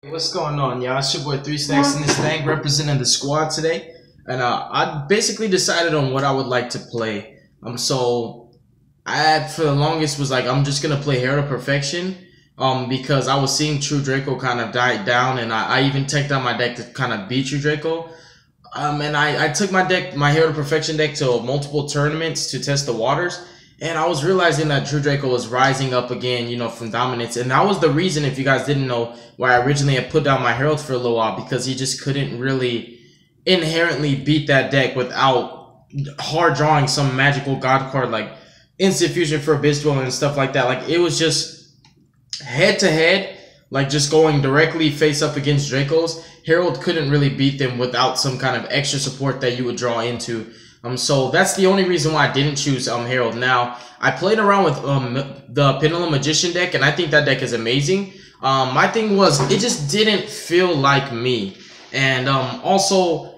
What's going on, y'all? It's your boy 3 Stacks in this thing, representing the squad today. And I basically decided on what I would like to play. So I, for the longest, was like, I'm just gonna play Hero to Perfection. Because I was seeing True Draco kind of die down, and I even teched out my deck to kind of beat True Draco. And I took my Hero to Perfection deck to multiple tournaments to test the waters. And I was realizing that True Draco was rising up again, you know, from dominance. And that was the reason, if you guys didn't know, why I originally had put down my Herald for a little while. Because he just couldn't really inherently beat that deck without hard drawing some magical god card like Instant Fusion for Abyss Dweller and stuff like that. Like, it was just head to head, like just going directly face up against Dracos. Herald couldn't really beat them without some kind of extra support that you would draw into. So that's the only reason why I didn't choose Herald. Now, I played around with the Pendulum Magician deck, and I think that deck is amazing. My thing was, it just didn't feel like me. And also,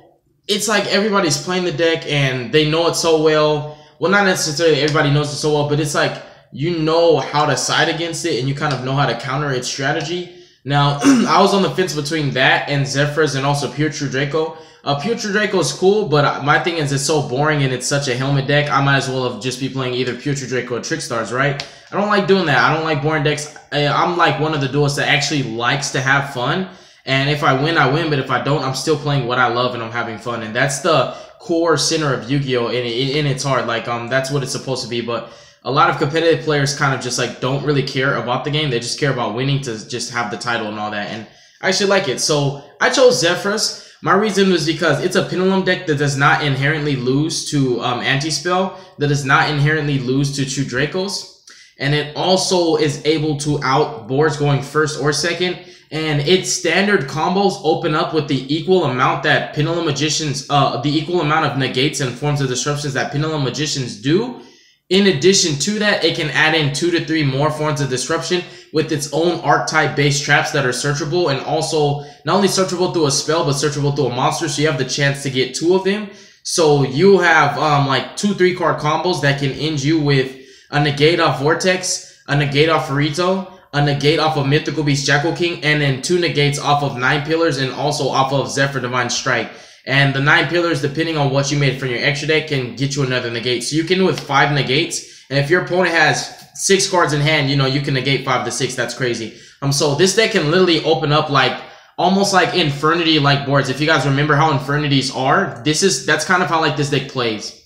it's like everybody's playing the deck, and they know it so well. Well, not necessarily everybody knows it so well, but it's like, you know how to side against it, and you kind of know how to counter its strategy. Now, I was on the fence between that and Zephra's and also Pure True Draco. Pure True Draco is cool, but my thing is it's so boring and it's such a helmet deck. I might as well have just be playing either Pure True Draco or Trickstars, right? I don't like doing that. I don't like boring decks. I'm like one of the duelists that actually likes to have fun. And if I win, I win. But if I don't, I'm still playing what I love and I'm having fun. And that's the core center of Yu-Gi-Oh! In its heart. Like, that's what it's supposed to be. But a lot of competitive players kind of just like don't really care about the game. They just care about winning to just have the title and all that. And I actually like it. So I chose Zephra's. My reason was because it's a Pendulum deck that does not inherently lose to Anti-Spell, that does not inherently lose to True Dracos, and it also is able to out boards going first or second, and its standard combos open up with the equal amount that Pendulum Magicians, the equal amount of negates and forms of disruptions that Pendulum Magicians do. In addition to that, it can add in 2 to 3 more forms of disruption with its own archetype based traps that are searchable, and also not only searchable through a spell but searchable through a monster, so you have the chance to get 2 of them. So you have like 2-3 card combos that can end you with a negate off Vortex, a negate off Farito, a negate off of Mythical Beast Jackal King, and then 2 negates off of 9 Pillars and also off of Zefra Divine Strike. And the 9 Pillars, depending on what you made from your extra deck, can get you another negate. So you can with 5 negates. And if your opponent has 6 cards in hand, you know, you can negate 5 to 6. That's crazy. So this deck can literally open up like almost like Infernity-like boards. If you guys remember how Infernities are, that's kind of how like this deck plays.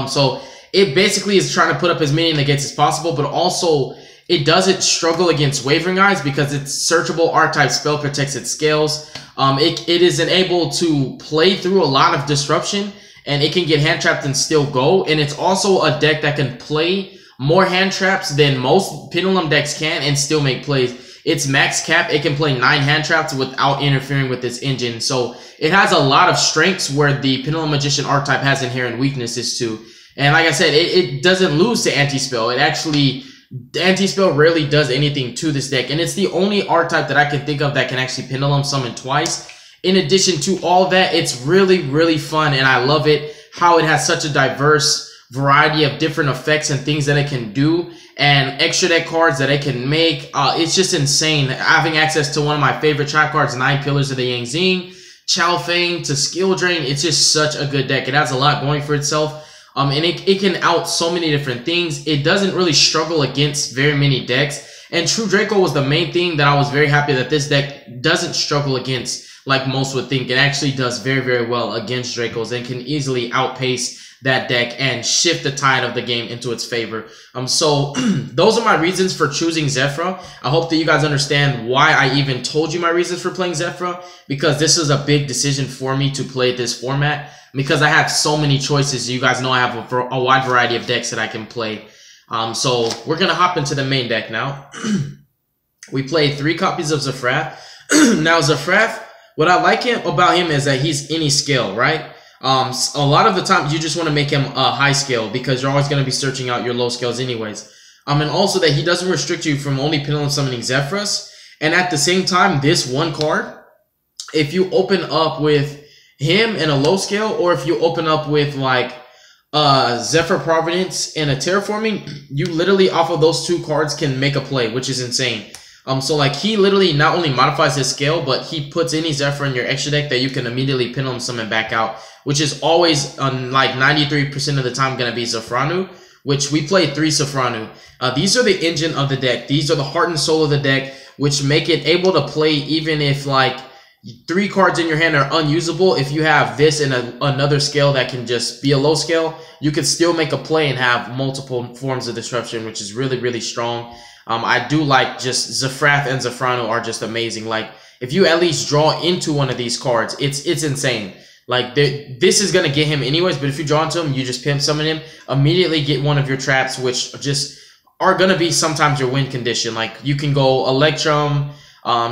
So it basically is trying to put up as many negates as possible, but also it doesn't struggle against Wavering Eyes because its searchable archetype spell protects its scales. It is able to play through a lot of disruption, and it can get hand trapped and still go. And it's also a deck that can play more hand traps than most Pendulum decks can and still make plays. Its max cap, it can play 9 hand traps without interfering with its engine. So it has a lot of strengths where the Pendulum Magician archetype has inherent weaknesses too. And like I said, it doesn't lose to Anti-Spell. Anti-Spell rarely does anything to this deck, and it's the only archetype that I can think of that can actually Pendulum summon twice. In addition to all that, it's really, really fun, and I love it how it has such a diverse variety of different effects and things that it can do, and extra deck cards that it can make. It's just insane. Having access to one of my favorite trap cards, 9 Pillars of the Yang Zing, Chow Fang to Skill Drain. It's just such a good deck. It has a lot going for itself. And it can out so many different things. It doesn't really struggle against very many decks. And True Draco was the main thing that I was very happy that this deck doesn't struggle against like most would think. It actually does very, very well against Dracos and can easily outpace that deck and shift the tide of the game into its favor. So those are my reasons for choosing Zephra. I hope that you guys understand why I even told you my reasons for playing Zephra, because this is a big decision for me to play this format. Because I have so many choices. You guys know I have a wide variety of decks that I can play. So we're going to hop into the main deck now. We play 3 copies of Zefra. Now Zefra, what I like about him is that he's any scale, right? A lot of the time you just want to make him a high scale because you're always going to be searching out your low scales anyways. And also that he doesn't restrict you from only Pendulum summoning Zephras. And at the same time, this one card, if you open up with him in a low scale, or if you open up with like Zephyr Providence and a Terraforming, you literally off of those 2 cards can make a play, which is insane. So like he literally not only modifies his scale, but he puts any Zephra in your extra deck that you can immediately pendulum summon back out, which is always on like 93% of the time gonna be Zefranu, which we play 3 Zefranu. These are the engine of the deck. These are the heart and soul of the deck, which make it able to play even if like 3 cards in your hand are unusable. If you have this and another scale that can just be a low scale, you could still make a play and have multiple forms of disruption, which is really, really strong. I do like just Zephra and Zefrano are just amazing. Like if you at least draw into one of these cards, it's insane. Like this is gonna get him anyways, but if you draw into him, you just pimp summon him, immediately get one of your traps, which just are gonna be sometimes your win condition. Like you can go Electrum.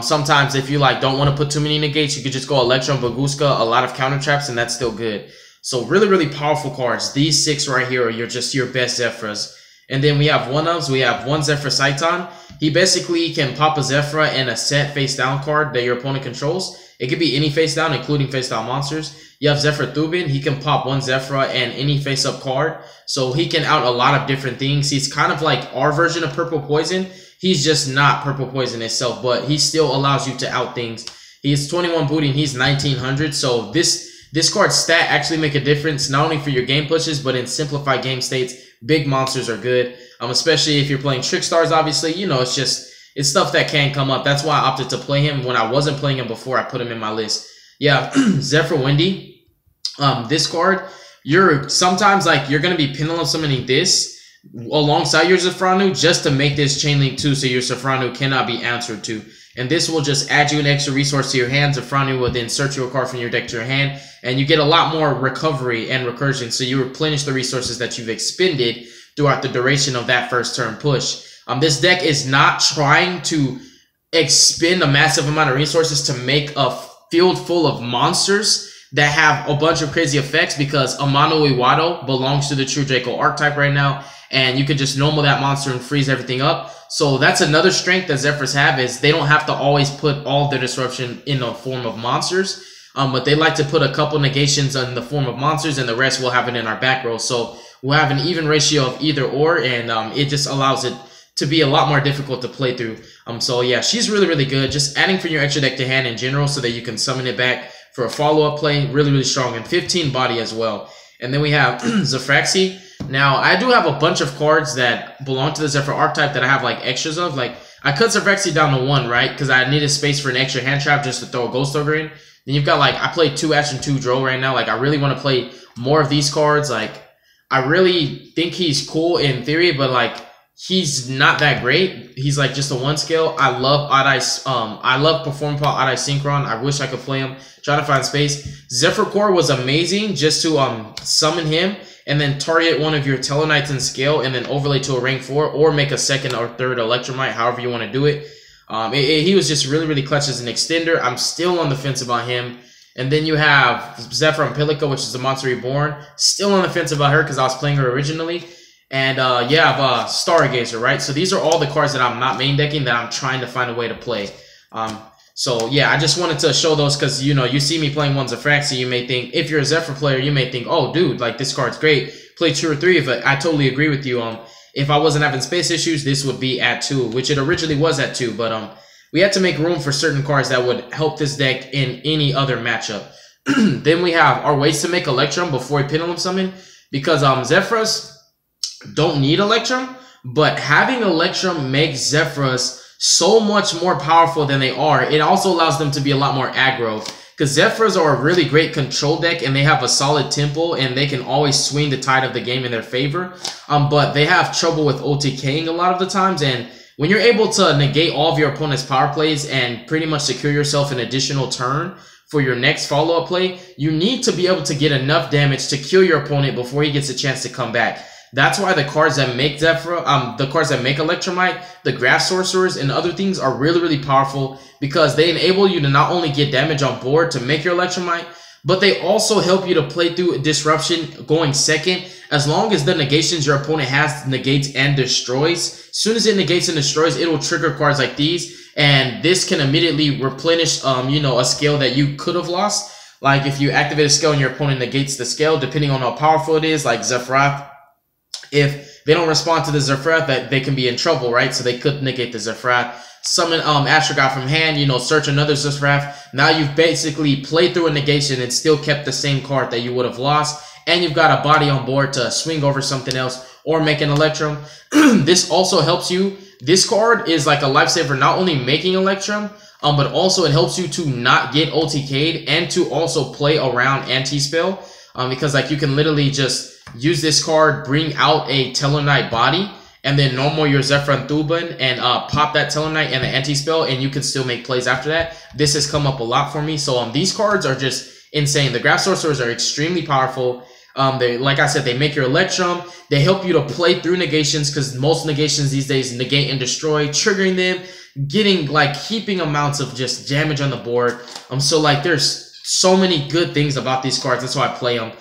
Sometimes if you like don't want to put too many negates, you could just go Electrum, Baguska, a lot of counter traps, and that's still good. So really, really powerful cards. These 6 right here are just your best Zephras. And then we have one-ofs. We have one Zefra Saitan. He basically can pop a Zephra and a set face-down card that your opponent controls. It could be any face-down, including face-down monsters. You have Zefra Thubin. He can pop one Zephra and any face-up card. So he can out a lot of different things. He's kind of like our version of Purple Poison. He's just not Purple Poison itself, but he still allows you to out things. He's 21 booty and he's 1900. So this card's stat actually make a difference, not only for your game pushes, but in simplified game states. Big monsters are good, especially if you're playing Trick Stars, obviously. You know, it's stuff that can come up. That's why I opted to play him. When I wasn't playing him before, I put him in my list. Yeah, Zefra Wendy. This card, sometimes like you're going to be pendulum summoning this alongside your Zefranu just to make this chain link too, so your Zefranu cannot be answered to. And this will just add you an extra resource to your hand. Zefranu will then search your card from your deck to your hand, and you get a lot more recovery and recursion. So you replenish the resources that you've expended throughout the duration of that first turn push. This deck is not trying to expend a massive amount of resources to make a field full of monsters that have a bunch of crazy effects, because Amano Iwado belongs to the True Draco archetype right now, and you could just normal that monster and freeze everything up. So that's another strength that Zephras have, is they don't have to always put all of their disruption in the form of monsters, but they like to put a couple negations in the form of monsters, and the rest we'll have it in our back row. So we'll have an even ratio of either or, and it just allows it to be a lot more difficult to play through. So yeah, she's really, really good. Just adding from your extra deck to hand in general so that you can summon it back for a follow-up play. Really, really strong, and 15 body as well. And then we have Zephraxi. Now, I do have a bunch of cards that belong to the Zephra archetype that I have like extras of. Like, I cut Zephraxi down to 1, right? Because I needed space for an extra hand trap just to throw a Ghost Ogre in. Then you've got like, I play 2 Ash and 2 Drow right now. Like, I really want to play more of these cards. Like, I really think he's cool in theory, but like, he's not that great. He's like just a 1 scale. I love Odd Eye, I love Perform Paw Odd Eye Synchron. I wish I could play him. Trying to find space. Zephyr Core was amazing just to summon him and then target one of your Tellarknights in scale and then overlay to a rank 4 or make a second or third Electromite, however you want to do it. He was just really, really clutch as an extender. I'm still on the fence about him. And then you have Zefra and Pilica, which is the Monster Reborn. Still on the fence about her because I was playing her originally. And yeah, I have Stargazer, right? So these are all the cards that I'm not main decking that I'm trying to find a way to play. So yeah, I just wanted to show those because, you know, you see me playing one Zephraxi, you may think, if you're a Zephyr player, you may think, oh, dude, like this card's great. Play 2 or 3 of it. I totally agree with you. If I wasn't having space issues, this would be at 2, which it originally was at 2. But we had to make room for certain cards that would help this deck in any other matchup. Then we have our ways to make Electrum before we Pendulum Summon, because Zephras don't need Electrum, but having Electrum makes Zephras so much more powerful than they are. It also allows them to be a lot more aggro, because Zephras are a really great control deck and they have a solid tempo and they can always swing the tide of the game in their favor. But they have trouble with OTKing a lot of the times, and when you're able to negate all of your opponent's power plays and pretty much secure yourself an additional turn for your next follow-up play, you need to be able to get enough damage to kill your opponent before he gets a chance to come back. That's why the cards that make Zephra, the cards that make Electromite, the Graph Sorcerers, and other things are really, really powerful, because they enable you to not only get damage on board to make your Electromite, but they also help you to play through Disruption going second, as long as the negations your opponent has negates and destroys. As soon as it negates and destroys, it will trigger cards like these, and this can immediately replenish, you know, a scale that you could have lost. Like if you activate a scale and your opponent negates the scale, depending on how powerful it is, like Zephra. If they don't respond to the Zefra, that they can be in trouble, right? So they could negate the Zefra. Summon Astrogaf from hand, you know, search another Zefra. Now you've basically played through a negation and still kept the same card that you would have lost. And you've got a body on board to swing over something else or make an Electrum. This also helps you. This card is like a lifesaver, not only making Electrum, but also it helps you to not get OTK'd and to also play around anti-spell. Because like you can literally just use this card, bring out a Tellarknight body, and then normal your Zefra and Thuban and pop that Tellarknight and the anti-spell, and you can still make plays after that. This has come up a lot for me. So these cards are just insane. The Graph Sorcerers are extremely powerful. They, like I said, they make your Electrum. They help you to play through negations, because most negations these days negate and destroy, triggering them, getting like heaping amounts of just damage on the board. So like there's so many good things about these cards. That's why I play them.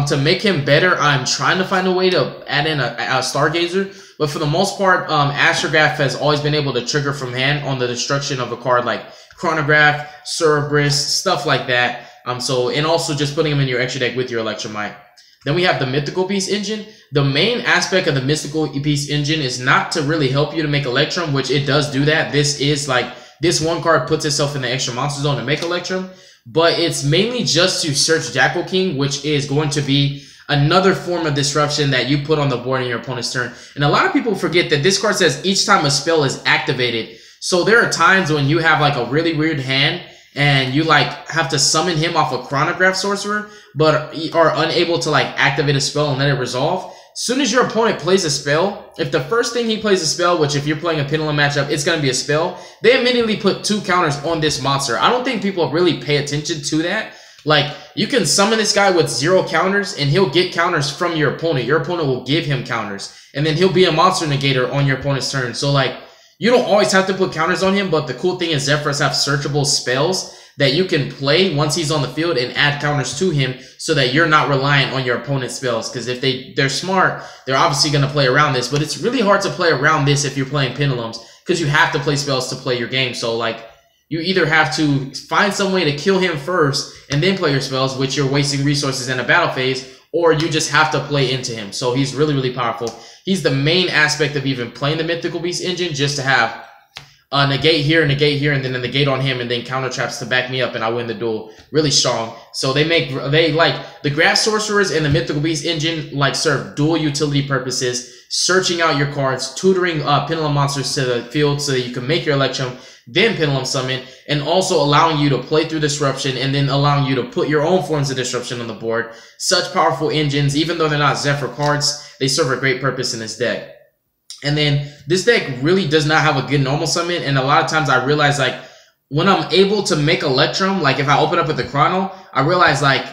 To make him better, I'm trying to find a way to add in a Stargazer. But for the most part, Astrograph has always been able to trigger from hand on the destruction of a card like Chronograph, Cerberus, stuff like that. And also just putting them in your extra deck with your Electromite. Then we have the Mythical Beast engine. The main aspect of the Mythical Beast engine is not to really help you to make Electrum, which it does do that. This is like, this one card puts itself in the extra monster zone to make Electrum. But it's mainly just to search Jackal King, which is going to be another form of disruption that you put on the board in your opponent's turn. And a lot of people forget that this card says each time a spell is activated. So there are times when you have like a really weird hand and you like have to summon him off a Chronograph Sorcerer, but are unable to like activate a spell and let it resolve. As soon as your opponent plays a spell, if the first thing he plays a spell, which if you're playing a Pendulum matchup, it's going to be a spell, they immediately put 2 counters on this monster. I don't think people really pay attention to that. Like, you can summon this guy with 0 counters, and he'll get counters from your opponent. Your opponent will give him counters, and then he'll be a monster negator on your opponent's turn. So, like, you don't always have to put counters on him, but the cool thing is Zephras have searchable spells that you can play once he's on the field and add counters to him so that you're not reliant on your opponent's spells. Because if they're smart, they're obviously going to play around this. But it's really hard to play around this if you're playing Pendulums, because you have to play spells to play your game. So, like, you either have to find some way to kill him first and then play your spells, which you're wasting resources in a battle phase, or you just have to play into him. So he's really, really powerful. He's the main aspect of even playing the Mythical Beast engine, just to have negate here, and then a negate on him, and then counter traps to back me up, and I win the duel. Really strong. So they like the Graph Sorcerers and the Mythical Beast engine like serve dual utility purposes, searching out your cards, tutoring Pendulum monsters to the field so that you can make your Electrum, then Pendulum Summon, and also allowing you to play through Disruption, and then allowing you to put your own forms of disruption on the board. Such powerful engines, even though they're not Zefra cards, they serve a great purpose in this deck. And then this deck really does not have a good normal summon, and a lot of times I realize, like, when I'm able to make Electrum, like if I open up with the Chrono, I realize, like,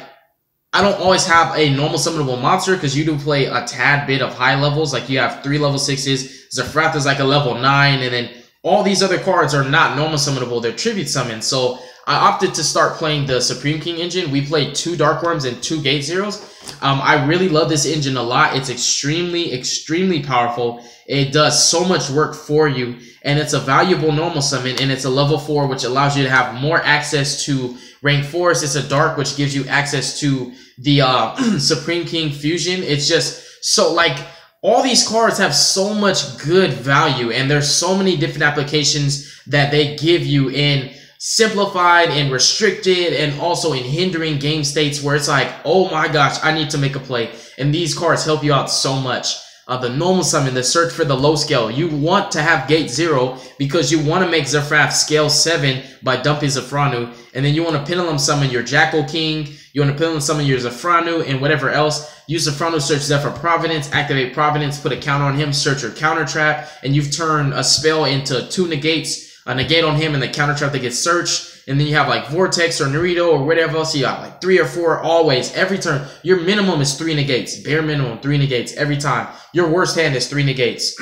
I don't always have a normal summonable monster, because you do play a tad bit of high levels. Like, you have 3 level 6s, Zephra is like a level 9, and then all these other cards are not normal summonable, they're tribute summons. So I opted to start playing the Supreme King engine. We played 2 Dark Worms and 2 Gate Zeros. I really love this engine a lot. It's extremely, extremely powerful. It does so much work for you, and it's a valuable normal summon, and it's a level 4, which allows you to have more access to rank 4s. It's a dark, which gives you access to the Supreme King fusion. It's just so, like, all these cards have so much good value, and there's so many different applications that they give you in simplified and restricted, and also in hindering game states where it's like, oh my gosh, I need to make a play. And these cards help you out so much. The normal summon, the search for the low scale. You want to have gate 0 because you want to make Zefra scale 7 by dumping Zefranu. And then you want to Pendulum summon your Jackal King. You want to Pendulum summon your Zefranu and whatever else. Use Zefranu, search Zephyr Providence, activate Providence, put a counter on him, search your counter trap, and you've turned a spell into 2 negates, a negate on him and the counter trap that gets searched. And then you have like Vortex or Naruto or whatever else. You got like 3 or 4 always, every turn. Your minimum is 3 negates, bare minimum 3 negates every time. Your worst hand is 3 negates.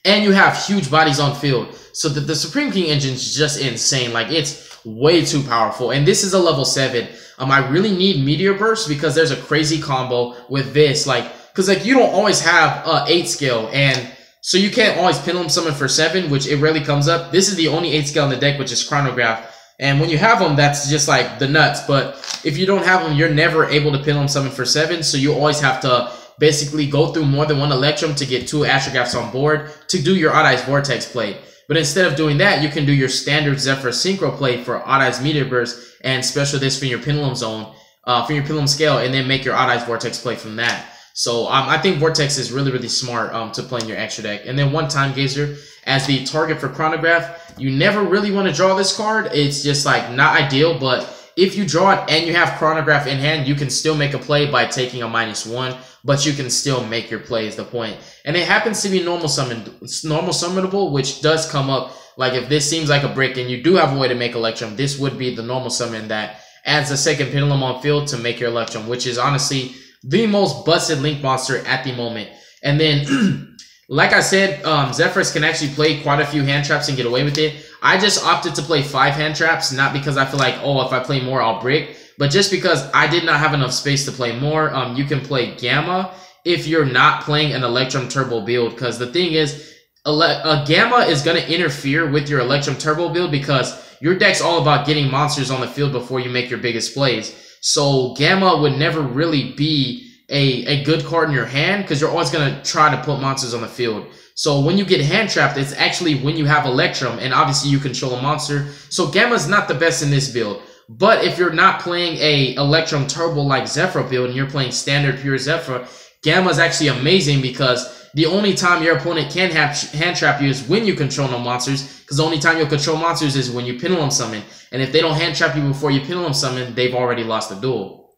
And you have huge bodies on field. So the Supreme King engine is just insane. Like, it's way too powerful. And this is a level 7. I really need Meteor Burst because there's a crazy combo with this. Like, because like you don't always have 8 scale, and so you can't always Pendulum summon for 7, which it rarely comes up. This is the only 8 scale in the deck, which is Chronograph. And when you have them, that's just like the nuts. But if you don't have them, you're never able to Pendulum summon for 7. So you always have to basically go through more than one Electrum to get 2 Astrographs on board to do your Odd Eyes Vortex play. But instead of doing that, you can do your standard Zefra Synchro play for Odd Eyes Meteor Burst and special this for your Pendulum Zone, for your Pendulum Scale, and then make your Odd Eyes Vortex play from that. So I think Vortex is really, really smart to play in your extra deck. And then one Time Gazer as the target for Chronograph. You never really want to draw this card. It's just like not ideal, but if you draw it and you have Chronograph in hand, you can still make a play by taking a -1, but you can still make your play is the point. And it happens to be normal summonable, which does come up. Like if this seems like a brick and you do have a way to make Electrum, this would be the normal summon that adds a second Pendulum on field to make your Electrum, which is honestly the most busted Link monster at the moment. And then, like I said, Zephyrus can actually play quite a few hand traps and get away with it. I just opted to play 5 hand traps, not because I feel like, oh, if I play more, I'll brick, but just because I did not have enough space to play more. You can play Gamma if you're not playing an Electrum Turbo build, because the thing is, a Gamma is going to interfere with your Electrum Turbo build because your deck's all about getting monsters on the field before you make your biggest plays. So Gamma would never really be a good card in your hand because you're always going to try to put monsters on the field. So when you get hand trapped, it's actually when you have Electrum, and obviously you control a monster. So Gamma's not the best in this build. But if you're not playing a Electrum Turbo like Zephra build and you're playing standard pure Zephra, Gamma's actually amazing because the only time your opponent can hand trap you is when you control no monsters, because the only time you'll control monsters is when you Pendulum Summon. And if they don't hand trap you before you Pendulum Summon, they've already lost the duel.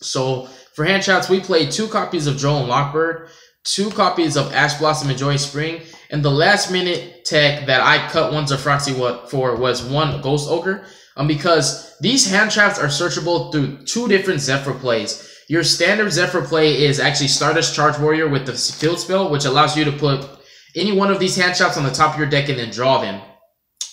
So for hand traps, we played 2 copies of Droll and Lockbird, 2 copies of Ash Blossom and Joy Spring, and the last minute tech that I cut one Zefraxi for was 1 Ghost Ogre, because these hand traps are searchable through 2 different Zephra plays. Your standard Zephra play is actually Stardust Charge Warrior with the field spell, which allows you to put any one of these hand traps on the top of your deck and then draw them.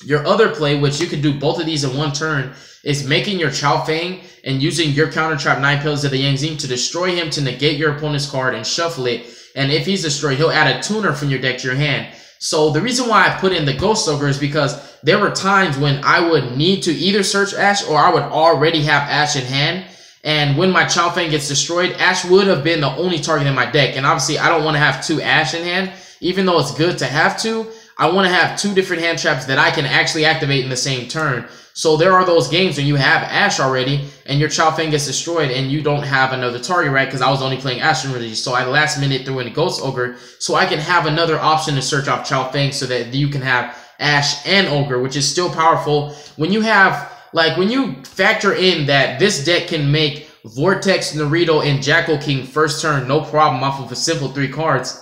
Your other play, which you can do both of these in one turn, is making your Chao Feng and using your counter trap 9 Pillars of the Yangzing to destroy him to negate your opponent's card and shuffle it. And if he's destroyed, he'll add a tuner from your deck to your hand. So the reason why I put in the Ghost Ogre is because there were times when I would need to either search Ash or I would already have Ash in hand. And when my Chao Feng gets destroyed, Ash would have been the only target in my deck. And obviously, I don't want to have 2 Ash in hand. Even though it's good to have 2, I want to have 2 different hand traps that I can actually activate in the same turn. So there are those games when you have Ash already and your Chao Feng gets destroyed and you don't have another target, right? Because I was only playing Ash Remedy. So I last minute threw in a Ghost Ogre so I can have another option to search off Chao Feng so that you can have Ash and Ogre, which is still powerful. When you have, like, when you factor in that this deck can make Vortex, Naruto, and Jackal King first turn, no problem, off of a simple 3 cards.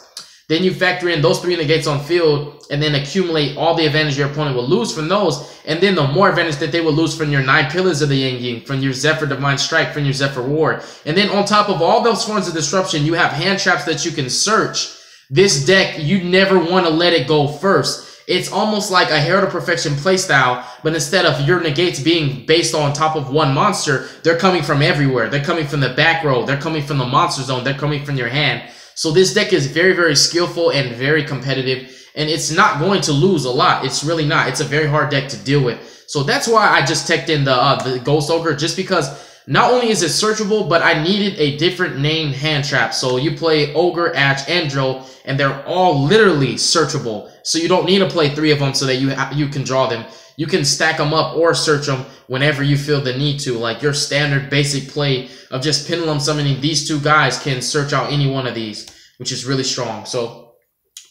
Then you factor in those 3 negates on field and then accumulate all the advantage your opponent will lose from those. And then the more advantage that they will lose from your 9 Pillars of the Yang Yin, from your Zephyr Divine Strike, from your Zephyr War. And then on top of all those forms of disruption, you have hand traps that you can search. This deck, you never want to let it go first. It's almost like a Herald of Perfection playstyle, but instead of your negates being based on top of one monster, they're coming from everywhere. They're coming from the back row. They're coming from the monster zone. They're coming from your hand. So this deck is very, very skillful and very competitive, and it's not going to lose a lot. It's really not. It's a very hard deck to deal with. So that's why I just teched in the Ghost Ogre, just because not only is it searchable, but I needed a different named hand trap. So you play Ogre, Ash, and Droll, and they're all literally searchable. So you don't need to play 3 of them so that you can draw them. You can stack them up or search them whenever you feel the need to. Like your standard basic play of just Pendulum Summoning these 2 guys can search out any one of these, which is really strong. So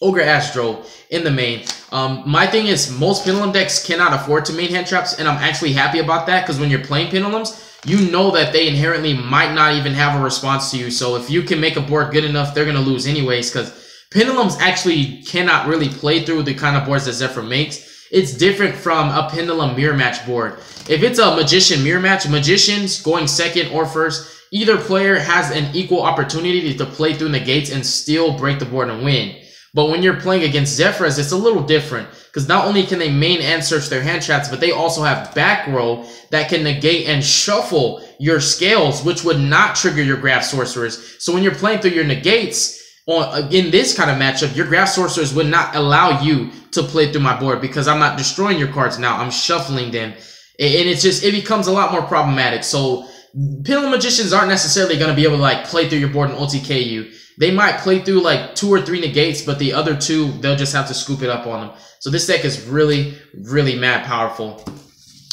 Ogre, Ash, Droll in the main. My thing is most Pendulum decks cannot afford to main hand traps, and I'm actually happy about that because when you're playing Pendulums, you know that they inherently might not even have a response to you. So if you can make a board good enough, they're going to lose anyways, because Pendulums actually cannot really play through the kind of boards that Zefra makes. It's different from a Pendulum mirror match board. If it's a Magician mirror match, Magicians going second or first, either player has an equal opportunity to play through negates and still break the board and win. But when you're playing against Zephras, it's a little different, because not only can they main and search their hand traps, but they also have back row that can negate and shuffle your scales, which would not trigger your Graph Sorcerers. So when you're playing through your negates, in this kind of matchup, your Graph Sorcerers would not allow you to play through my board because I'm not destroying your cards now. I'm shuffling them. And it becomes a lot more problematic. So Pendulum Magicians aren't necessarily going to be able to like play through your board and OTK you. They might play through like 2 or 3 negates, but the other 2, they'll just have to scoop it up on them. So this deck is really, really mad powerful.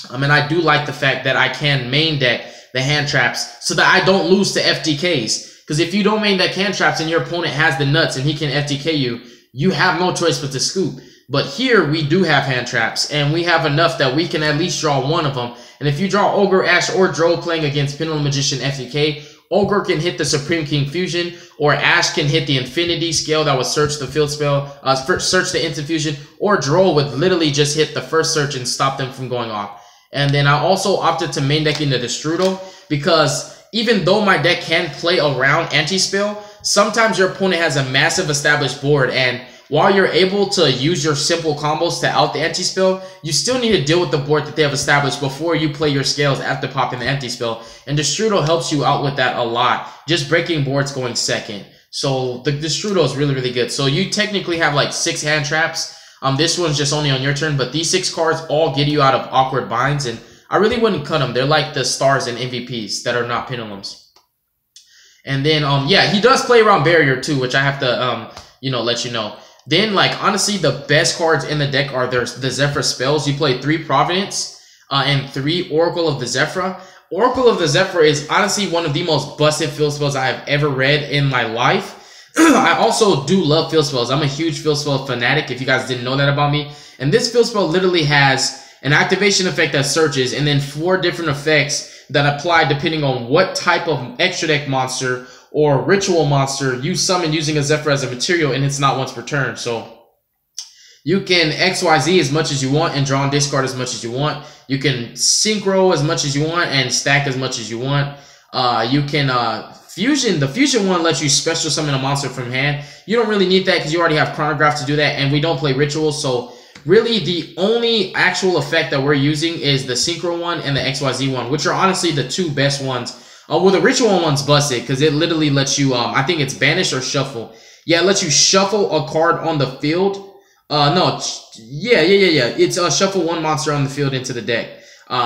And I do like the fact that I can main deck the hand traps so that I don't lose to FTKs. Because if you don't main deck hand traps and your opponent has the nuts and he can FTK you, you have no choice but to scoop. But here we do have hand traps, and we have enough that we can at least draw one of them. And if you draw Ogre, Ash, or Drow playing against Pendulum Magician FTK, Ogre can hit the Supreme King Fusion, or Ash can hit the Infinity Scale that would search the field spell, search the Instant Fusion, or Drow would literally just hit the first search and stop them from going off. And then I also opted to main deck into the Strudel, because even though my deck can play around anti-spell, sometimes your opponent has a massive established board, and while you're able to use your simple combos to out the anti-spell, you still need to deal with the board that they have established before you play your scales after popping the anti-spell. And the Strudel helps you out with that a lot, just breaking boards going second. So the Strudel is really, really good. So you technically have like 6 hand traps. This one's just only on your turn, but these 6 cards all get you out of awkward binds, and I really wouldn't cut them. They're like the stars and MVPs that are not pendulums. And then, yeah, he does play around barrier too, which I have to, let you know. Then, like, honestly, the best cards in the deck are the Zephra spells. You play 3 Providence and 3 Oracle of the Zephra. Oracle of the Zephra is honestly one of the most busted field spells I have ever read in my life. I also do love field spells. I'm a huge field spell fanatic, if you guys didn't know that about me. And this field spell literally has an activation effect that searches, and then 4 different effects that apply depending on what type of extra deck monster or ritual monster you summon using a Zefra as a material, and it's not once per turn. So you can XYZ as much as you want and draw and discard as much as you want. You can synchro as much as you want and stack as much as you want. You can fusion. The fusion one lets you special summon a monster from hand. You don't really need that because you already have chronograph to do that, and we don't play rituals. So really the only actual effect that we're using is the synchro one and the XYZ one, which are honestly the 2 best ones. Well, the ritual one's busted because it literally lets you, I think it's banish or shuffle. Yeah, it lets you shuffle a card on the field. Yeah. It's shuffle 1 monster on the field into the deck.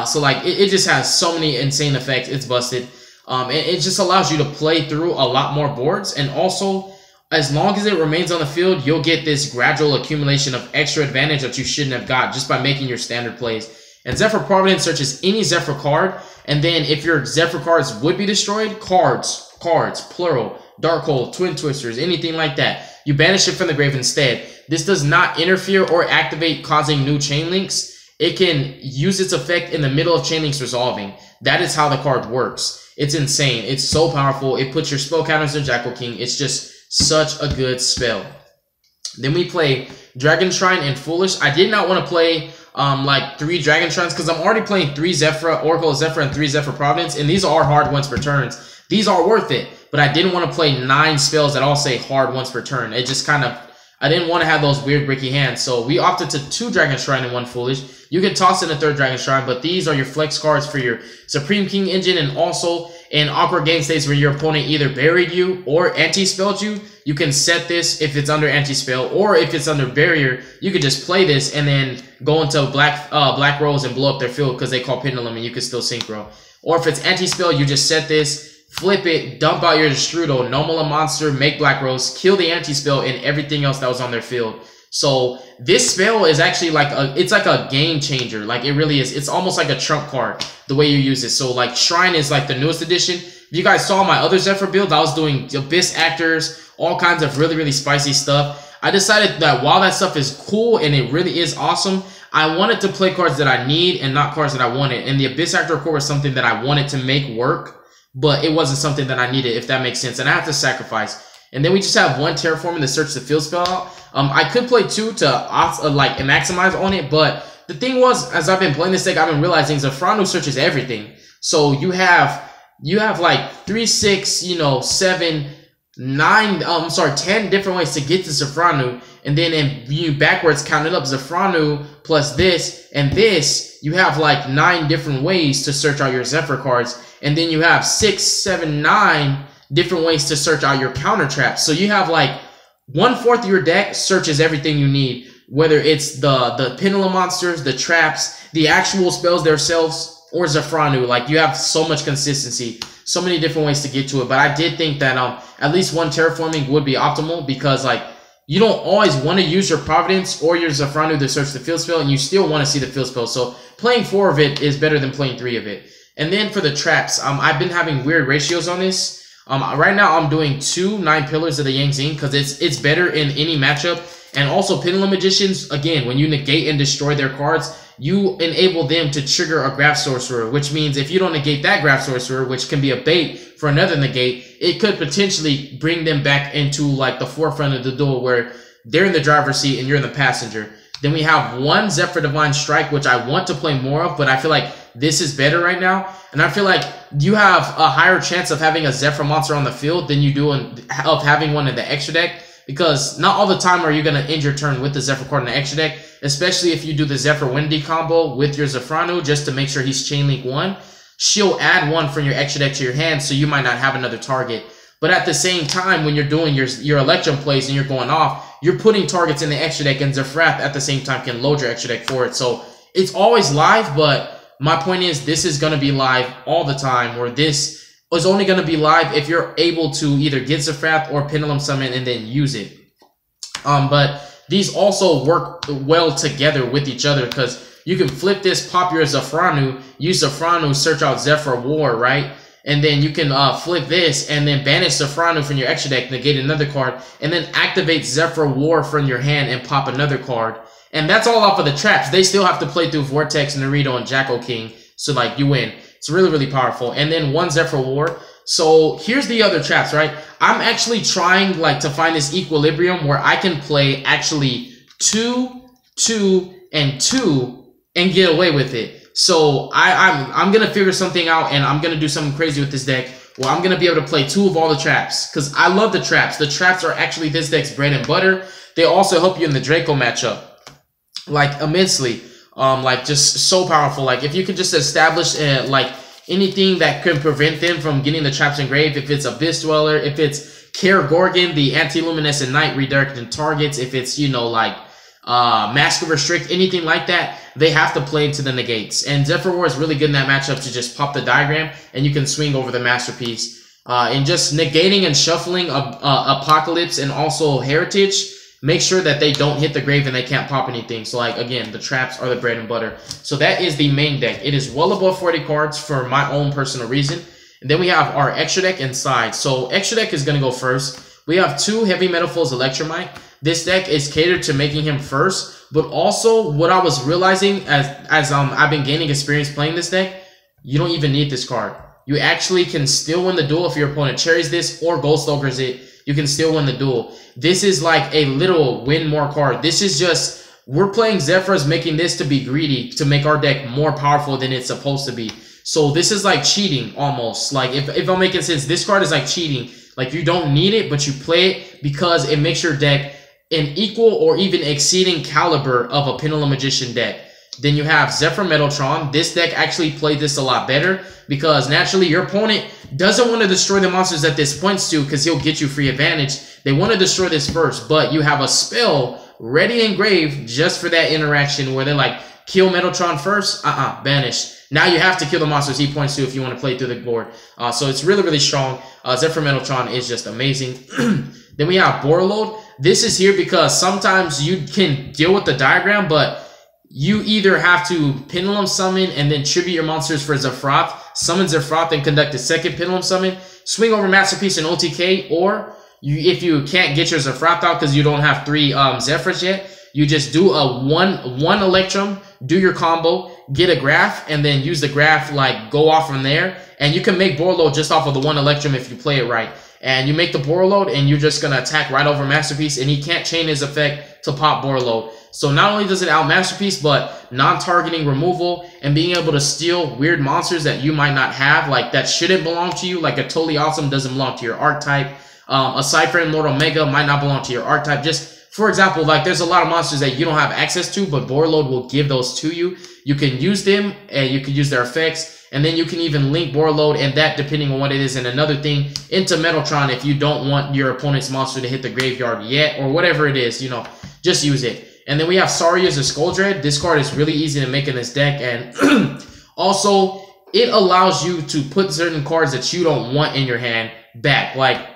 So like it just has so many insane effects. It's busted. It just allows you to play through a lot more boards, and also as long as it remains on the field, you'll get this gradual accumulation of extra advantage that you shouldn't have got just by making your standard plays. And Zefra Providence searches any Zefra card, and then if your Zefra cards would be destroyed, cards, plural, Darkhold, Twin Twisters, anything like that, you banish it from the grave instead. This does not interfere or activate causing new chain links. It can use its effect in the middle of chain links resolving. That is how the card works. It's insane. It's so powerful. It puts your spell counters in Jackal King. It's just such a good spell. Then we play Dragon Shrine and Foolish. I did not want to play like 3 Dragon Shrines because I'm already playing 3 Zefra, Oracle of Zefra, and 3 Zefra Providence, and these are hard once per turns. These are worth it, but I didn't want to play 9 spells that all say hard once per turn. It just kind of, I didn't want to have those weird bricky hands, so we opted to 2 Dragon Shrine and 1 Foolish. You can toss in a 3rd Dragon Shrine, but these are your flex cards for your Supreme King engine, and also in awkward game states where your opponent either buried you or anti-spelled you. You can set this if it's under anti-spell, or if it's under barrier, you could just play this and then go into Black Rose and blow up their field because they call Pendulum and you can still synchro. Or if it's anti-spell, you just set this, flip it, dump out your Strudel, normal a monster, make Black Rose, kill the anti-spell and everything else that was on their field. So this spell is actually like it's like a game changer. Like it really is. It's almost like a trump card the way you use it. So like Shrine is like the newest edition. If you guys saw my other Zefra build, I was doing Abyss Actors, all kinds of really, really spicy stuff. I decided that while that stuff is cool and it really is awesome, I wanted to play cards that I need and not cards that I wanted. And the Abyss Actor core was something that I wanted to make work, but it wasn't something that I needed, if that makes sense. And I have to sacrifice. And then we just have 1 Terraforming to search the field spell out. I could play 2 to like maximize on it, but the thing was, as I've been playing this deck, I've been realizing Zefra searches everything. So you have like 3, 6, 7, 9, 10 different ways to get to Zefra, and then in you backwards count it up, Zefra plus this and this, you have like 9 different ways to search out your Zefra cards, and then you have 6, 7, 9 different ways to search out your counter traps. So you have like 1/4 of your deck searches everything you need, whether it's the pendulum monsters, the traps, the actual spells themselves, or Zefra. Like, you have so much consistency, so many different ways to get to it. But I did think that at least one terraforming would be optimal, because like you don't always want to use your Providence or your Zefra to search the field spell, and you still want to see the field spell. So playing 4 of it is better than playing 3 of it. And then for the traps, I've been having weird ratios on this. Right now I'm doing 2 9 Pillars of the Yang Zing, because it's better in any matchup. And also Pendulum Magicians, again, when you negate and destroy their cards, you enable them to trigger a Graph Sorcerer, which means if you don't negate that Graph Sorcerer, which can be a bait for another negate, it could potentially bring them back into like the forefront of the duel where they're in the driver's seat and you're in the passenger. Then we have 1 Zefra Divine Strike, which I want to play more of, but I feel like this is better right now. And I feel like you have a higher chance of having a Zefra monster on the field than you do of having one in the extra deck, because not all the time are you going to end your turn with the Zefra card in the extra deck, especially if you do the Zefra Windy combo with your Zefra just to make sure he's Chain Link 1. She'll add 1 from your extra deck to your hand, so you might not have another target. But at the same time, when you're doing your Electrum plays and you're going off, you're putting targets in the extra deck, and Zephra at the same time can load your extra deck for it. So it's always live, but my point is this is going to be live all the time, where this is only going to be live if you're able to either get Zephra or Pendulum Summon and then use it. But these also work well together with each other, because you can flip this, pop your Zefra, use Zefra, search out Zefra War, right? And then you can flip this and then banish Zefra from your extra deck, negate another card, and then activate Zefra War from your hand and pop another card. And that's all off of the traps. They still have to play through Vortex, Naruto, and Jacko King. So, like, you win. It's really, really powerful. And then 1 Zefra War. So, here's the other traps, right? I'm actually trying, like, to find this equilibrium where I can play actually 2, 2, and 2 and get away with it. So, I'm going to figure something out, and I'm going to do something crazy with this deck where I'm going to be able to play 2 of all the traps, because I love the traps. The traps are actually this deck's bread and butter. They also help you in the Draco matchup, like, immensely. Like, just so powerful. Like, if you could just establish like anything that can prevent them from getting the traps engraved, if it's Abyss Dweller, if it's Kara Gorgon, the anti-luminescent knight redirecting targets, if it's, you know, like Mask of Restrict, anything like that, they have to play into the negates. And Zefra War is really good in that matchup to just pop the diagram and you can swing over the Masterpiece. And just negating and shuffling Apocalypse and also Heritage, make sure that they don't hit the grave and they can't pop anything. So, like, again, the traps are the bread and butter. So that is the main deck. It is well above 40 cards for my own personal reason. And then we have our extra deck inside. So extra deck is going to go first. We have 2 Heavy Metal Foes Electromite. This deck is catered to making him first. But also, what I was realizing as I've been gaining experience playing this deck, you don't even need this card. You actually can still win the duel if your opponent cherries this or Ghost Ogres it. You can still win the duel. This is like a little win more card. This is just, we're playing Zephras, making this to be greedy, to make our deck more powerful than it's supposed to be. So this is like cheating almost. Like, if I'm making sense, this card is like cheating. Like, you don't need it, but you play it because it makes your deck an equal or even exceeding caliber of a Pendulum Magician deck. Then you have Zefra Metaltron. This deck actually played this a lot better because naturally your opponent doesn't want to destroy the monsters that this points to because he'll get you free advantage. They want to destroy this first, but you have a spell ready engraved just for that interaction where they're like, kill Metaltron first, banish. Now you have to kill the monsters he points to if you want to play through the board. So it's really, really strong. Zefra Metaltron is just amazing. Then we have Borreload. This is here because sometimes you can deal with the diagram, but you either have to Pendulum Summon and then tribute your monsters for Zephroth, summon Zephroth and conduct a second Pendulum Summon, swing over Masterpiece and OTK, or if you can't get your Zephroth out because you don't have 3 Zephras yet, you just do a one Electrum, do your combo, get a graph, and then use the graph, like, go off from there. And you can make Borreload just off of the 1 Electrum if you play it right. And you make the Borreload, and you're just going to attack right over Masterpiece, and he can't chain his effect to pop Borreload. So not only does it out Masterpiece, but non-targeting removal and being able to steal weird monsters that you might not have, like that shouldn't belong to you, like a Totally Awesome doesn't belong to your archetype. A Cypher and Lord Omega might not belong to your archetype. Just, for example, like there's a lot of monsters that you don't have access to, but Borreload will give those to you. You can use them, and you can use their effects, and then you can even link Borreload and that, depending on what it is, and another thing, into Metaltron if you don't want your opponent's monster to hit the graveyard yet, or whatever it is, you know, just use it. And then we have Saria as a Skull Dread. This card is really easy to make in this deck, and also it allows you to put certain cards that you don't want in your hand back. Like,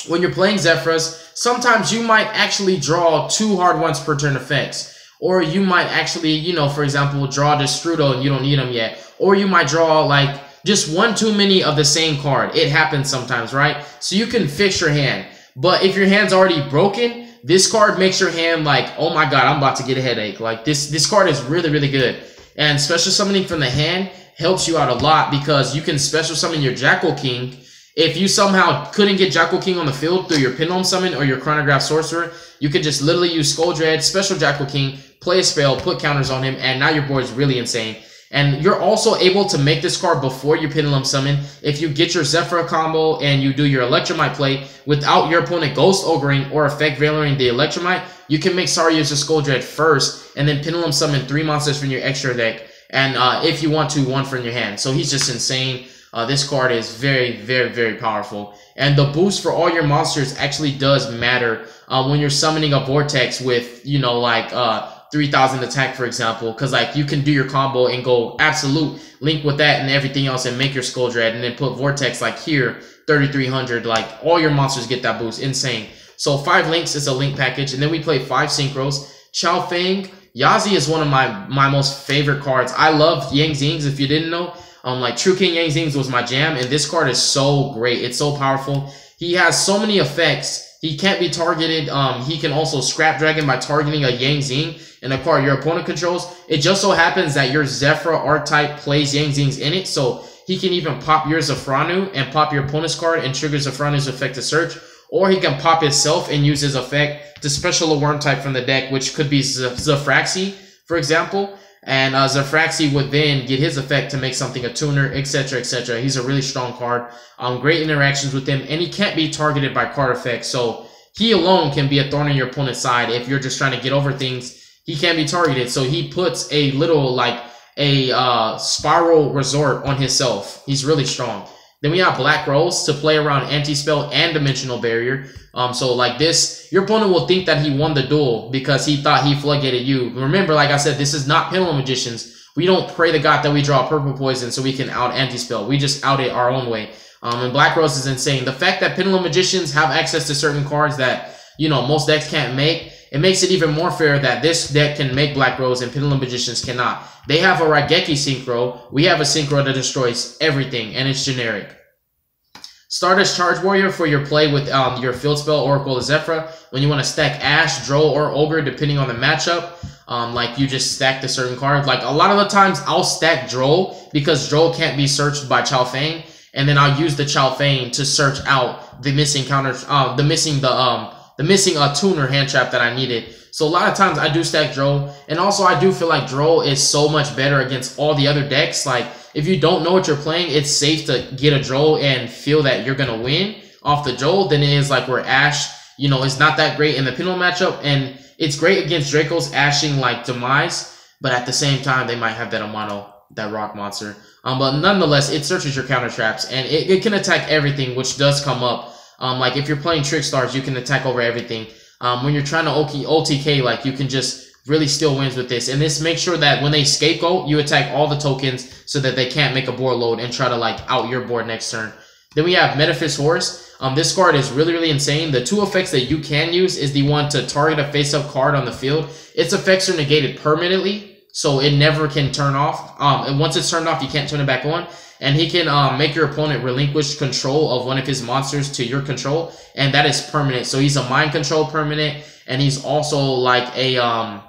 when you're playing Zephras, sometimes you might actually draw 2 hard ones per turn effects. Or you might actually, you know, for example, draw Destrudo and you don't need them yet. Or you might draw, like, just 1 too many of the same card. It happens sometimes, right? So you can fix your hand. But if your hand's already broken, this card makes your hand like, oh my god, I'm about to get a headache. Like, this card is really, really good. And special summoning from the hand helps you out a lot because you can special summon your Jackal King. If you somehow couldn't get Jackal King on the field through your Pendulum Summon or your Chronograph Sorcerer, you could just literally use Skull Dread, special Jackal King, play a spell, put counters on him, and now your board is really insane. And you're also able to make this card before your Pendulum Summon. If you get your Zefra combo and you do your Electromite play without your opponent Ghost Ogring or Effect Veiling the Electromite, you can make Sorry use a Skull Dread first and then Pendulum Summon 3 monsters from your extra deck. And if you want to, 1 from your hand. So he's just insane. This card is very, very, very powerful. And the boost for all your monsters actually does matter when you're summoning a Vortex with, you know, like 3,000 attack, for example. Because, like, you can do your combo and go absolute, link with that and everything else and make your Skull Dread. And then put Vortex, like here, 3,300. Like, all your monsters get that boost. Insane. So 5 links is a link package. And then we play 5 synchros. Chao Feng. Yazi is one of my most favorite cards. I love Yang Zings, if you didn't know. Like, True King Yang Zings was my jam, and this card is so great. It's so powerful. He has so many effects. He can't be targeted. He can also Scrap Dragon by targeting a Yang Zing and a card your opponent controls. It just so happens that your Zephra archetype plays Yang Zings in it, so he can even pop your Zefranu and pop your opponent's card and trigger Zefranu's effect to search, or he can pop himself and use his effect to special a worm type from the deck, which could be Zefraxi, for example. And Zefraxi would then get his effect to make something a tuner, etc., etc. He's a really strong card. Great interactions with him, and he can't be targeted by card effects. So he alone can be a thorn in your opponent's side if you're just trying to get over things. He can't be targeted, so he puts a little, like, a spiral resort on himself. He's really strong. Then we have Black Rose to play around Anti-Spell and Dimensional Barrier. So like this, your opponent will think that he won the duel because he thought he floodgated you. Remember, like I said, this is not Pendulum Magicians. We don't pray to God that we draw Purple Poison so we can out Anti-Spell. We just out it our own way. And Black Rose is insane. The fact that Pendulum Magicians have access to certain cards that, you know, most decks can't make, it makes it even more fair that this deck can make Black Rose and Pendulum Magicians cannot. They have a Raigeki Synchro. We have a Synchro that destroys everything, and it's generic. Stardust Charge Warrior for your play with your Field Spell, Oracle, or Zephra. When you want to stack Ash, Droll, or Ogre, depending on the matchup. Like, you just stack the certain card. Like, a lot of the times, I'll stack Droll because Droll can't be searched by Chao Feng. And then I'll use the Chao Feng to search out the missing counters, the missing tuner hand trap that I needed. So a lot of times I do stack Droll. And also I do feel like Droll is so much better against all the other decks. Like, if you don't know what you're playing, it's safe to get a Droll and feel that you're going to win off the Droll than it is like where Ash, you know, is not that great in the Pendulum matchup. And it's great against Dracos ashing like Demise. But at the same time, they might have that Amano, that rock monster. But nonetheless, it searches your counter traps. And it can attack everything, which does come up. Like, if you're playing Trick Stars, you can attack over everything. When you're trying to OTK, like, you can just really steal wins with this. And this makes sure that when they scapegoat, you attack all the tokens so that they can't make a board load and try to, like, out your board next turn. Then we have Metaphys Horus. This card is really, really insane. The 2 effects that you can use is the one to target a face-up card on the field. Its effects are negated permanently, so it never can turn off. And once it's turned off, you can't turn it back on. And he can make your opponent relinquish control of one of his monsters to your control, and that is permanent. So he's a mind control permanent, and he's also like a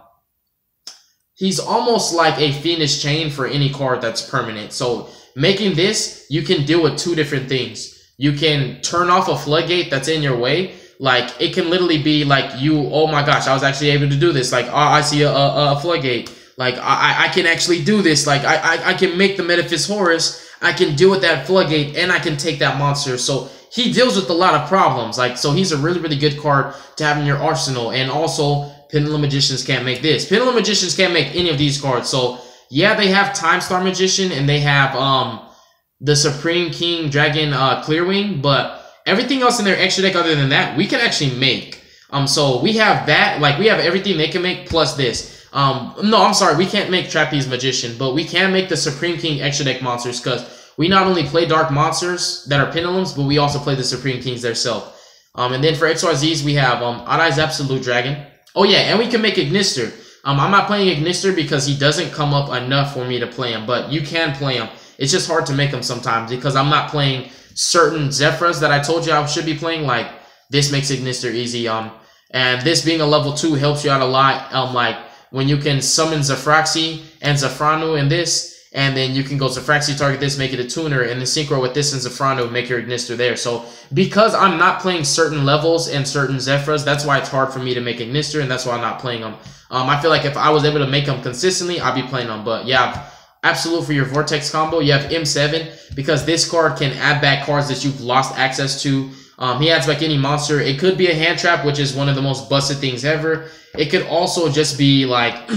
he's almost like a Fiendish Chain for any card that's permanent. So making this, you can deal with 2 different things. You can turn off a floodgate that's in your way. Like, it can literally be like you, oh my gosh, I was actually able to do this. Like, oh, I see a floodgate. Like, I can actually do this. Like, I can make the Metaphys Horus. I can deal with that floodgate, and I can take that monster. So he deals with a lot of problems. Like, so he's a really, really good card to have in your arsenal. And also, Pendulum Magicians can't make this. Pendulum Magicians can't make any of these cards. So yeah, they have Time Star Magician, and they have the Supreme King Dragon Clearwing, but everything else in their extra deck other than that, we can actually make. So we have that. Like, we have everything they can make plus this. No, I'm sorry. We can't make Trapeze Magician, but we can make the Supreme King extra deck monsters because we not only play dark monsters that are pendulums, but we also play the Supreme Kings themselves. And then for XYZs, we have Odd-Eyes Absolute Dragon. Oh yeah, and we can make Ignister. I'm not playing Ignister because he doesn't come up enough for me to play him, but you can play him. It's just hard to make him sometimes because I'm not playing certain Zephras that I told you I should be playing. Like, this makes Ignister easy. And this being a level 2 helps you out a lot. Like, when you can summon Zefraxi and Zefranu in this, and then you can go Zefraxi, target this, make it a tuner, and then synchro with this and Zefranu, make your Ignister there. So, because I'm not playing certain levels and certain Zephras, that's why it's hard for me to make Ignister, and that's why I'm not playing them. I feel like if I was able to make them consistently, I'd be playing them. But yeah, Absolute for your Vortex combo. You have M7, because this card can add back cards that you've lost access to. He adds back any monster. It could be a hand trap, which is one of the most busted things ever. It could also just be like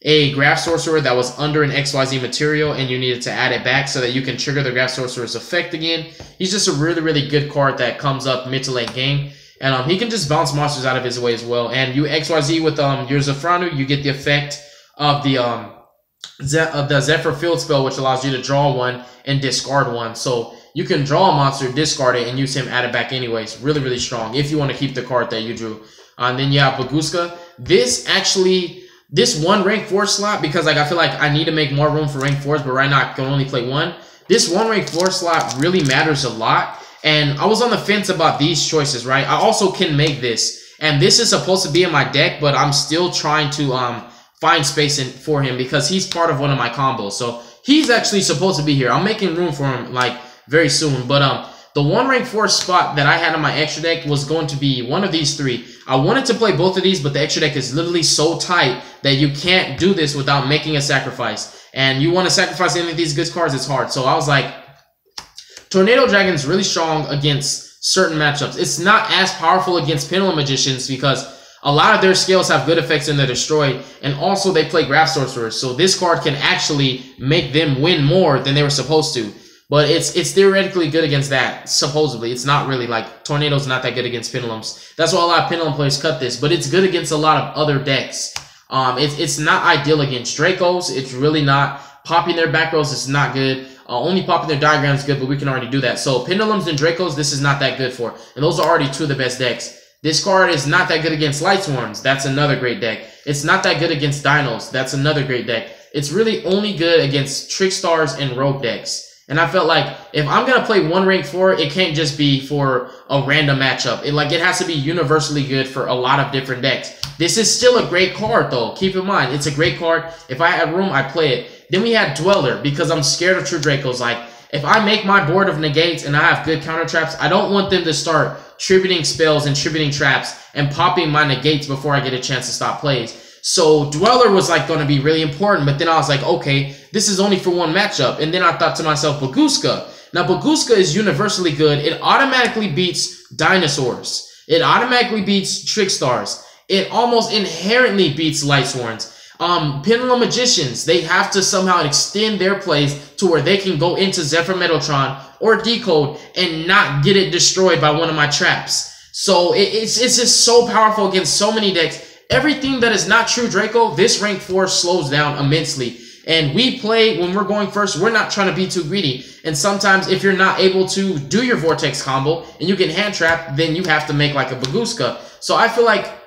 a Graph Sorcerer that was under an XYZ material and you needed to add it back so that you can trigger the Graph Sorcerer's effect again. He's just a really, really good card that comes up mid to late game. And he can just bounce monsters out of his way as well. And you XYZ with your Zefranu, you get the effect of the Zephra Field Spell, which allows you to draw one and discard one. So you can draw a monster, discard it, and use him, add it back anyways. Really, really strong if you want to keep the card that you drew. And then you have Baguska. This one rank 4 slot, because like I feel like I need to make more room for rank 4s, but right now I can only play one. This one rank 4 slot really matters a lot. And I was on the fence about these choices, right? I also can make this. And this is supposed to be in my deck, but I'm still trying to find space for him because he's part of one of my combos. So he's actually supposed to be here. I'm making room for him like very soon. But the one rank 4 spot that I had on my extra deck was going to be one of these three. I wanted to play both of these, but the extra deck is literally so tight that you can't do this without making a sacrifice. And you want to sacrifice any of these good cards, it's hard. So I was like, Tornado Dragon is really strong against certain matchups. It's not as powerful against Pendulum Magicians because a lot of their scales have good effects in the destroy, and also they play Graph Sorcerers. So this card can actually make them win more than they were supposed to. But it's theoretically good against that, supposedly. It's not really, like, Tornado's not that good against Pendulums. That's why a lot of Pendulum players cut this, but it's good against a lot of other decks. It's not ideal against Dracos. It's really not. Popping their back rows is not good. Only popping their diagrams is good, but we can already do that. So Pendulums and Dracos, this is not that good for. And those are already two of the best decks. This card is not that good against Light Swarms. That's another great deck. It's not that good against Dinos. That's another great deck. It's really only good against Trickstars and Rogue decks. And I felt like if I'm going to play one rank 4, it can't just be for a random matchup. It has to be universally good for a lot of different decks. This is still a great card, though. Keep in mind, it's a great card. If I had room, I'd play it. Then we had Dweller, because I'm scared of True Dracos. Like, if I make my board of negates and I have good counter traps, I don't want them to start tributing spells and tributing traps and popping my negates before I get a chance to stop plays. So Dweller was like going to be really important, but then I was like, okay, this is only for one matchup. And then I thought to myself, Baguska. Now Baguska is universally good. It automatically beats Dinosaurs. It automatically beats Trickstars. It almost inherently beats Light Swarms. Pendulum Magicians, they have to somehow extend their plays to where they can go into Zefra Metaltron or Decode and not get it destroyed by one of my traps. So it's just so powerful against so many decks. Everything that is not True Draco, this rank 4 slows down immensely. And we play, when we're going first, we're not trying to be too greedy. And sometimes if you're not able to do your Vortex combo and you get hand trapped, then you have to make like a Baguska. So I feel like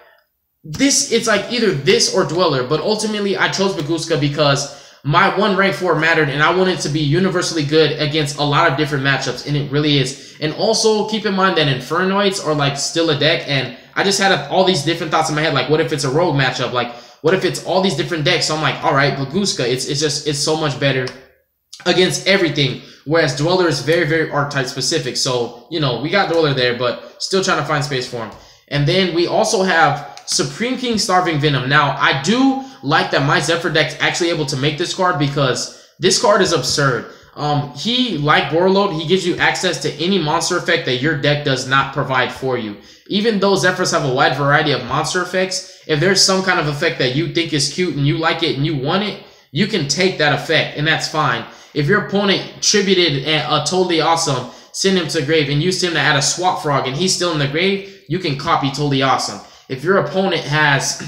it's like either this or Dweller, but ultimately I chose Baguska because my one rank 4 mattered and I wanted to be universally good against a lot of different matchups, and it really is. And also keep in mind that Infernoids are like still a deck, and I just had all these different thoughts in my head, like what if it's a rogue matchup, like what if it's all these different decks? So I'm like, all right, Baguska, it's so much better against everything, whereas Dweller is very, very archetype specific. So, you know, we got Dweller there, but still trying to find space for him. And then we also have Supreme King Starving Venom. Now, I do like that my Zephra deck's actually able to make this card because this card is absurd. He, like Borreload, he gives you access to any monster effect that your deck does not provide for you. Even though Zephras have a wide variety of monster effects, if there's some kind of effect that you think is cute and you like it and you want it, you can take that effect, and that's fine. If your opponent tributed a Totally Awesome, send him to the grave, and used him to add a Swap Frog, and he's still in the grave, you can copy Totally Awesome. If your opponent has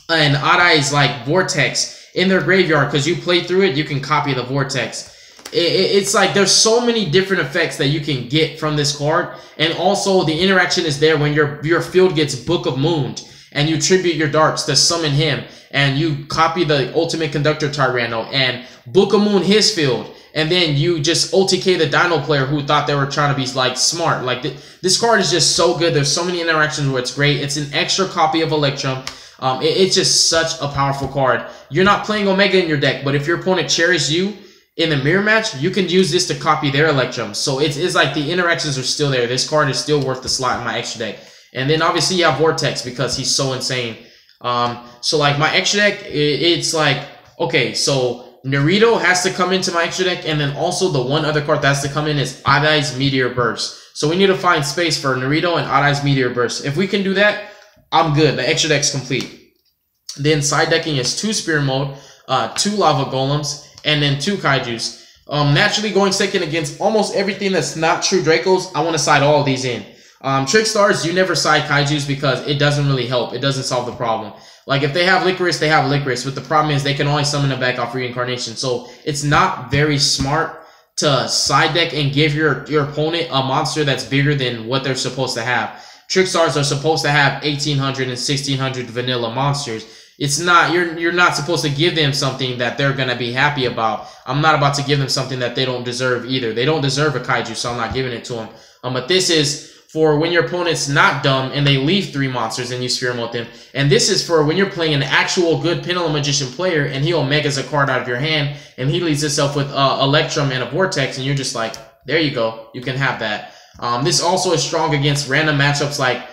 and Odd Eye's like Vortex in their graveyard, because you play through it, you can copy the Vortex. It's like there's so many different effects that you can get from this card, and also the interaction is there when your field gets Book of Moon, and you tribute your darts to summon him, and you copy the Ultimate Conductor Tyranno and Book of Moon his field, and then you just OTK the Dino player who thought they were trying to be like smart. Like this card is just so good. There's so many interactions where it's great. It's an extra copy of Electrum. It's just such a powerful card. You're not playing Omega in your deck, but if your opponent cherishes you in a mirror match, you can use this to copy their Electrum. So it's like the interactions are still there. This card is still worth the slot in my extra deck. And then obviously you have Vortex because he's so insane. So like my extra deck, it's like, okay, so Naruto has to come into my extra deck, and then also the one other card that has to come in is Odd Eye's Meteor Burst. So we need to find space for Naruto and Odd Eye's Meteor Burst. If we can do that, I'm good. The extra deck's complete. Then side decking is 2 Spear Mode, 2 Lava Golems, and then 2 Kaijus. Naturally going second against almost everything that's not true Dracos, I want to side all of these in. Trick Stars, you never side Kaijus because it doesn't really help. It doesn't solve the problem. Like if they have Licorice, they have Licorice, but the problem is they can only summon them back off Reincarnation. So it's not very smart to side deck and give your opponent a monster that's bigger than what they're supposed to have. Trick Stars are supposed to have 1800 and 1600 vanilla monsters. It's not, you're not supposed to give them something that they're going to be happy about. I'm not about to give them something that they don't deserve either. They don't deserve a Kaiju, so I'm not giving it to them. But this is for when your opponent's not dumb and they leave 3 monsters and you Sphere Mode them. And this is for when you're playing an actual good Pendulum Magician player and he Omegas a card out of your hand and he leads himself with Electrum and a Vortex, and you're just like, there you go, you can have that. This also is strong against random matchups like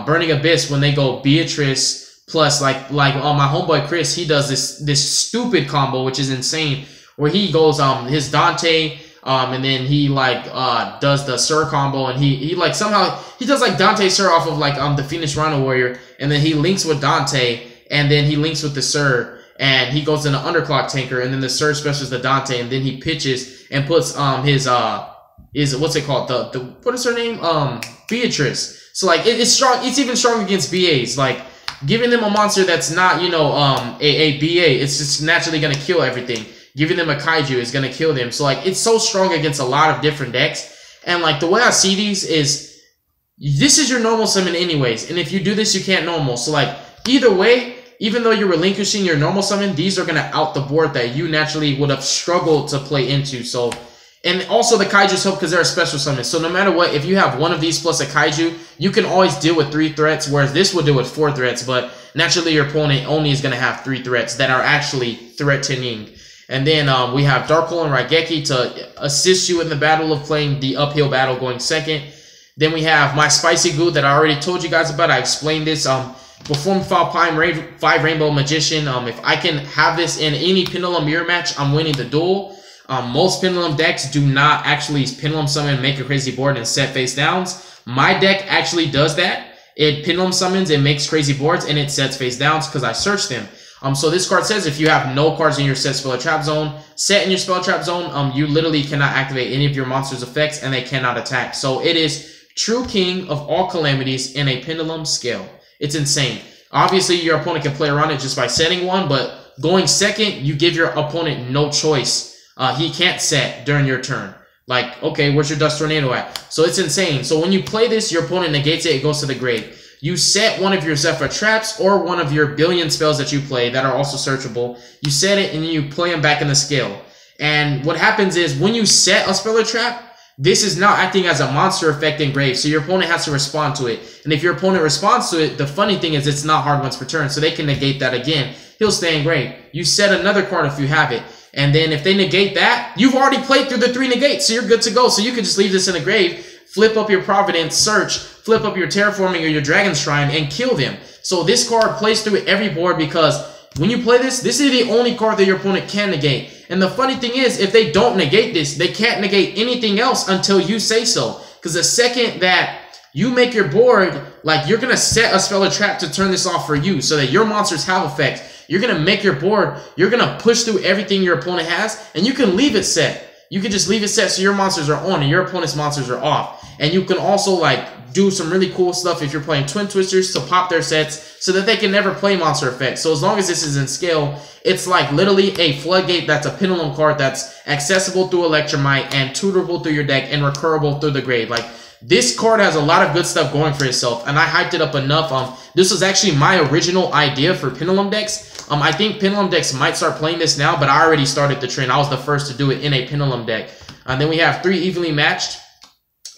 Burning Abyss when they go Beatrice plus like my homeboy Chris, he does this stupid combo which is insane, where he goes his Dante and then he like does the Sir combo, and he like somehow he does like Dante Sir off of like the Phoenix Rhino Warrior, and then he links with Dante, and then he links with the Sir, and he goes in an Underclock Tanker, and then the Sir specials the Dante, and then he pitches and puts his what's it called, the what is her name, Beatrice. So like it's strong. It's even strong against BAs. Like giving them a monster that's not, you know, a BA, it's just naturally gonna kill everything. Giving them a Kaiju is gonna kill them. So like it's so strong against a lot of different decks. And like the way I see these is, this is your normal summon anyways, and if you do this you can't normal. So like either way, even though you're relinquishing your normal summon, these are gonna out the board that you naturally would have struggled to play into. So, and also the Kaijus help because they're a special summon. So no matter what, if you have one of these plus a Kaiju, you can always deal with 3 threats, whereas this will deal with 4 threats, but naturally your opponent only is going to have 3 threats that are actually threatening. And then we have Dark Hole and Raigeki to assist you in the battle of playing the uphill battle going second. Then we have my Spicy Goo that I already told you guys about. I explained this. Perform 5 Rainbow Magician. If I can have this in any Pendulum Mirror match, I'm winning the duel. Most Pendulum decks do not actually Pendulum Summon, make a crazy board, and set face downs. My deck actually does that. It Pendulum Summons, it makes crazy boards, and it sets face downs because I searched them. So this card says if you have no cards in your set spell or trap zone, set in your spell trap zone, you literally cannot activate any of your monster's effects, and they cannot attack. So it is true king of all calamities in a Pendulum scale. It's insane. Obviously, your opponent can play around it just by setting one, but going second, you give your opponent no choice. He can't set during your turn. Like, okay, where's your Dust Tornado at? So it's insane. So when you play this, your opponent negates it, it goes to the grave. You set one of your Zephra traps or one of your billion spells that you play that are also searchable. You set it and you play them back in the scale. And what happens is when you set a spell or trap, this is now acting as a monster effect in grave. So your opponent has to respond to it. And if your opponent responds to it, the funny thing is it's not hard once per turn. So they can negate that again. He'll stay in grave. You set another card if you have it. And then if they negate that, you've already played through the 3 negates, so you're good to go. So you can just leave this in the grave, flip up your Providence, search, flip up your Terraforming or your Dragon Shrine, and kill them. So this card plays through every board because when you play this, this is the only card that your opponent can negate. And the funny thing is, if they don't negate this, they can't negate anything else until you say so. Because the second that you make your board, like you're going to set a spell or trap to turn this off for you so that your monsters have effects. You're going to make your board, you're going to push through everything your opponent has, and you can leave it set. You can just leave it set so your monsters are on and your opponent's monsters are off. And you can also like do some really cool stuff if you're playing Twin Twisters to pop their sets so that they can never play monster effects. So as long as this is in scale, it's like literally a floodgate that's a pendulum card that's accessible through Electromite and tutorable through your deck and recurable through the grave. Like, this card has a lot of good stuff going for itself, and I hyped it up enough. This was actually my original idea for pendulum decks. I think pendulum decks might start playing this now, but I already started the trend. I was the first to do it in a pendulum deck. And then we have 3 evenly matched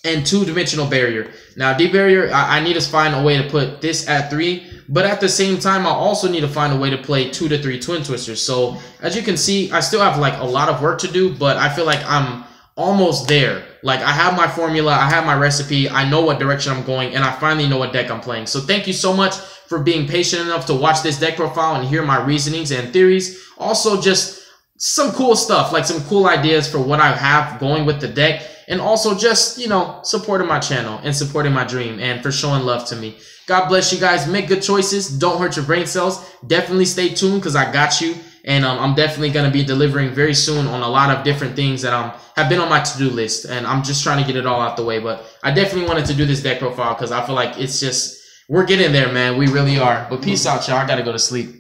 and 2-dimensional barrier. Now, deep barrier, I need to find a way to put this at 3, but at the same time, I also need to find a way to play 2 to 3 Twin Twisters. So as you can see, I still have like a lot of work to do, but I feel like I'm almost there. Like, I have my formula, I have my recipe, I know what direction I'm going, and I finally know what deck I'm playing. So thank you so much for being patient enough to watch this deck profile and hear my reasonings and theories. Also, just some cool stuff, like some cool ideas for what I have going with the deck, and also just, you know, supporting my channel and supporting my dream and for showing love to me. God bless you guys. Make good choices. Don't hurt your brain cells. Definitely stay tuned because I got you. And I'm definitely going to be delivering very soon on a lot of different things that have been on my to-do list. And I'm just trying to get it all out the way. But I definitely wanted to do this deck profile because I feel like it's just, we're getting there, man. We really are. But peace out, y'all. I got to go to sleep.